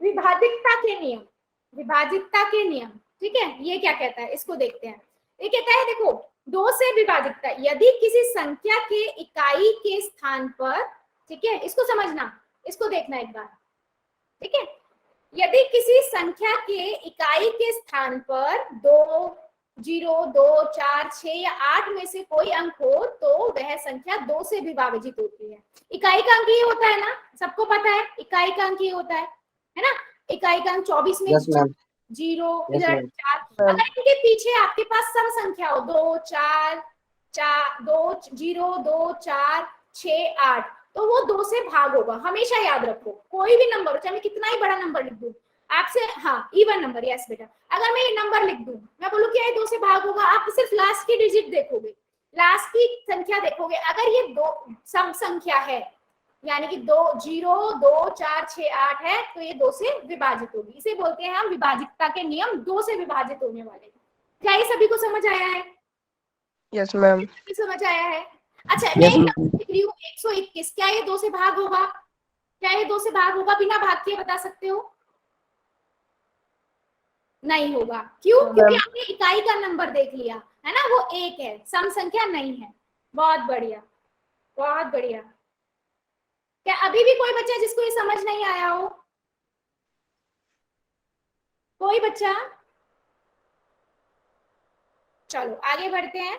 विभाजितता के नियम, विभाजितता के नियम, ठीक है। ये क्या कहता है, इसको देखते हैं। ये कहता है देखो, 2 से विभाजितता, यदि किसी संख्या के इकाई के स्थान पर, ठीक है, इसको समझना, इसको देखना एक बार, ठीक है। यदि किसी संख्या के इकाई के स्थान पर 2, 0, 2, 4, 6 या 8 में से कोई अंक हो तो वह संख्या 2 से विभाजित होती है। इकाई का अंक ये होता है ना, सबको पता है इकाई का अंक ये होता है ना। इकाई का अंक 24 में 0, इधर 4। अगर इनके पीछे आपके पास सम संख्या हो 2, 4, 2, 0, 2, 4, 6, 8, तो वो 2 से भाग होगा। हमेशा याद रखो, कोई भी नंबर हो, चाहे मैं कितना ही बड़ा नंबर लिख दूं आपसे, हाँ इवन नंबर, यस बेटा, अगर मैं ये नंबर लिख दूं, मैं बोलूं कि ये 2 से भाग होगा, आप सिर्फ लास्ट की डिजिट देखोगे, लास्ट की संख्या देखोगे। अगर ये 2 सम संख्या है, यानी कि 2, 0, 2, 4, 6, 8 है, तो ये 2 से विभाजित होगी। इसे बोलते हैं हम विभाजितता के नियम, 2 से विभाजित होने वाले। क्या ये सभी को समझ आया है? Yes ma'am. समझ आया है? अच्छा, मैं एक नंबर लिख रही हूँ 121, क्या ये 2 से भाग होगा? क्या ये 2 से भाग होगा? बिना भाग के बता सकते हो? नहीं होगा। क्यों? क्योंकि आपने इकाई का नंबर देख लिया है ना, वो 1 है, सम संख्या नहीं है। बहुत बढ़िया, बहुत बढ़िया। क्या अभी भी कोई बच्चा जिसको ये समझ नहीं आया हो? कोई बच्चा? चलो आगे बढ़ते हैं,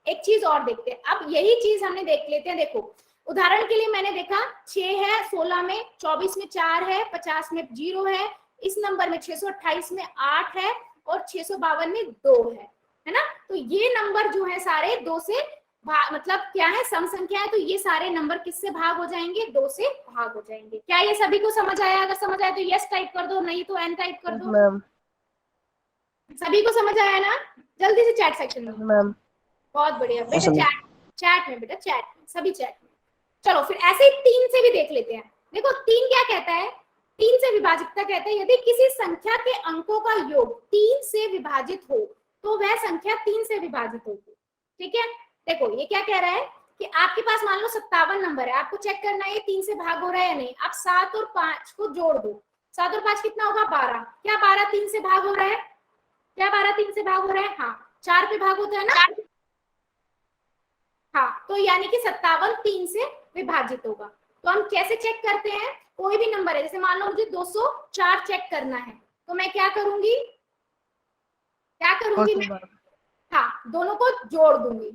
एक चीज और देखते हैं। अब यही चीज हमने देख लेते हैं। देखो उदाहरण के लिए मैंने देखा 6 है, 16 में, 24 में 4 है, 50 में 0 है, इस नंबर में 628 में 8 है और 652 में 2 है ना। तो ये नंबर जो है सारे 2 से मतलब क्या है, सम संख्या है, तो ये सारे नंबर किससे भाग हो जाएंगे? 2 से भाग हो जाएंगे। क्या ये सभी को समझ आया? अगर समझ आया तो यस टाइप कर दो, नहीं तो एन टाइप कर दो। सभी को समझ आया ना? जल्दी से चैट सेक्शन में। बहुत बढ़िया बेटा, चैट में बेटा, चैट में, सभी चैट में। चलो फिर ऐसे ही 3 से भी देख लेते हैं। देखो 3 क्या कहता है? 3 से विभाजितता कहता है, यदि किसी संख्या के अंकों का योग 3 से विभाजित हो तो वह संख्या 3 से विभाजित होगी। ठीक है, देखो ये क्या कह रहा है कि आपके पास मान लो 57 नंबर है, आपको चेक करना है ये 3 से भाग हो रहा है या नहीं। आप 7 और 5 को जोड़ दो, 7 और 5 कितना होगा? 12। क्या 12 3 से भाग हो रहा है? क्या 12 3 से भाग हो रहा है? हाँ, 4 पे भाग होता है ना। हाँ, तो यानी कि 57 3 से विभाजित होगा। तो हम कैसे चेक करते हैं? कोई भी नंबर है, जैसे मान लो मुझे 204 चेक करना है, तो मैं क्या करूंगी? क्या करूंगी मैं? हाँ, दोनों को जोड़ दूंगी,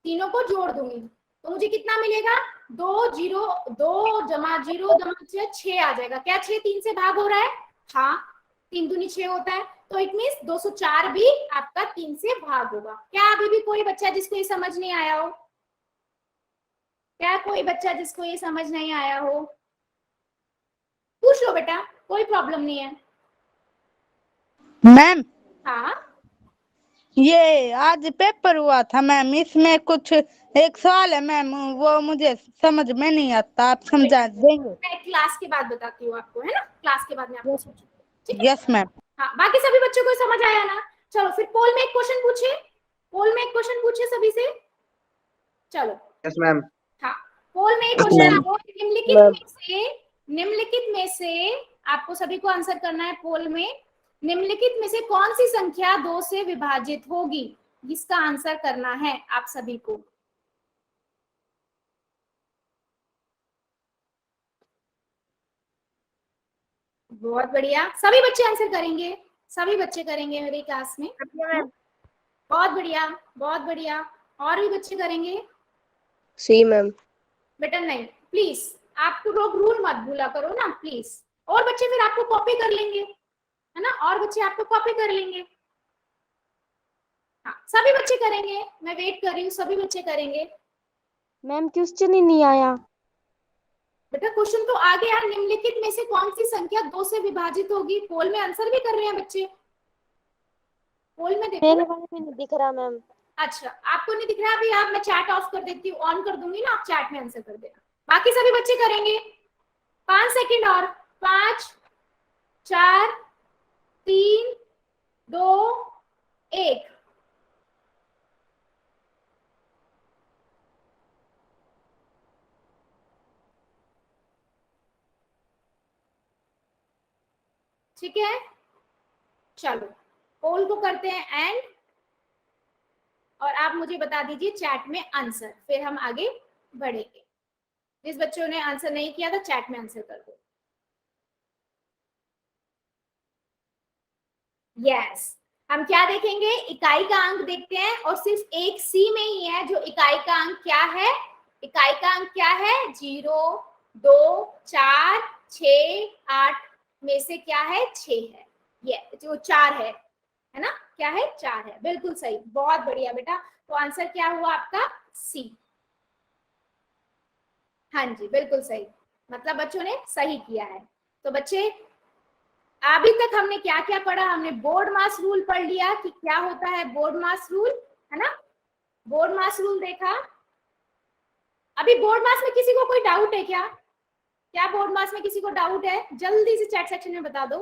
तीनों को जोड़ दूंगी, तो मुझे कितना मिलेगा? 2 0 2 जमा 0 जमा 6 आ जाएगा। क्या 6 3 से भाग हो रहा है? हाँ, 3 दूनी 6 होता है, तो इट मींस 204 भी आपका 3 से भाग होगा। क्या अभी भी कोई बच्चा जिसको ये समझ नहीं आया हो? क्या कोई बच्चा जिसको ये समझ नहीं आया हो? पूछ लो बेटा, कोई प्रॉब्लम नहीं है। मैम हाँ, ये आज पेपर हुआ था मैम, इसमें कुछ एक सवाल है मैम, वो मुझे समझ में नहीं आता, आप समझा देंगे? मैं क्लास के बाद बताती हूँ आपको, है ना, क्लास के बाद में आपको समझ। ठीक है, यस मैम। हाँ, बाकी सभी बच्चों को समझ आया ना? चलो फिर पोल में एक क्वेश्चन पूछे, पोल में एक क्वेश्चन पूछे सभी से। चलो यस मैम। हाँ, पोल में एक क्वेश्चन आपको निम्नलिखित में से आपको सभी को आंसर करना है। पोल में निम्नलिखित में से कौन सी संख्या 2 से विभाजित होगी, इसका आंसर करना है आप सभी को। बहुत बढ़िया, सभी बच्चे आंसर करेंगे, सभी बच्चे करेंगे मेरी क्लास में। बहुत बढ़िया, बहुत बढ़िया। और भी बच्चे करेंगे? सी मैम। बेटा नहीं, प्लीज आपको लोग रूल मत भूला करो ना प्लीज। और बच्चे फिर आपको कॉपी कर लेंगे, है ना, और बच्चे आपको कॉपी कर लेंगे। हाँ, सभी बच्चे करेंगे, मैं वेट कर रही हूँ, सभी बच्चे करेंगे। मैम क्वेश्चन ही नहीं आया। बेटा क्वेश्चन तो आ गया, निम्नलिखित में से कौन सी संख्या 2 से विभाजित होगी। पोल में आंसर भी कर रहे हैं बच्चे, पोल में देखो। मेरे वाले में नहीं दिख रहा मैम। अच्छा, आपको नहीं दिख रहा अभी? आप, मैं चैट ऑफ कर देती हूँ, ऑन कर दूंगी ना, आप चैट में आंसर कर देना। बाकी सभी बच्चे करेंगे। 5 सेकंड और, 5 4 3 2 1। ठीक है, चलो पोल को करते हैं एंड, और आप मुझे बता दीजिए चैट में आंसर, फिर हम आगे बढ़ेंगे। जिस बच्चों ने आंसर नहीं किया था चैट में आंसर कर दो। यस, हम क्या देखेंगे, इकाई का अंक देखते हैं, और सिर्फ एक सी में ही है जो इकाई का अंक क्या है, इकाई का अंक क्या है, 0, 2, 4, 6, 8 में से क्या है, 6 है, ये जो 4 है ना, क्या है, 4 है, बिल्कुल सही, बहुत बढ़िया बेटा। तो आंसर क्या हुआ आपका, सी। हाँ जी बिल्कुल सही, मतलब बच्चों ने सही किया है। तो बच्चे अभी तक हमने क्या क्या पढ़ा, हमने बोर्ड मास रूल पढ़ लिया कि क्या होता है बोर्ड मास रूल, है ना, बोर्ड मास रूल देखा। अभी बोर्ड मास में किसी को कोई डाउट है क्या, क्या बोर्ड मास में किसी को डाउट है, जल्दी से चैट सेक्शन में बता दो।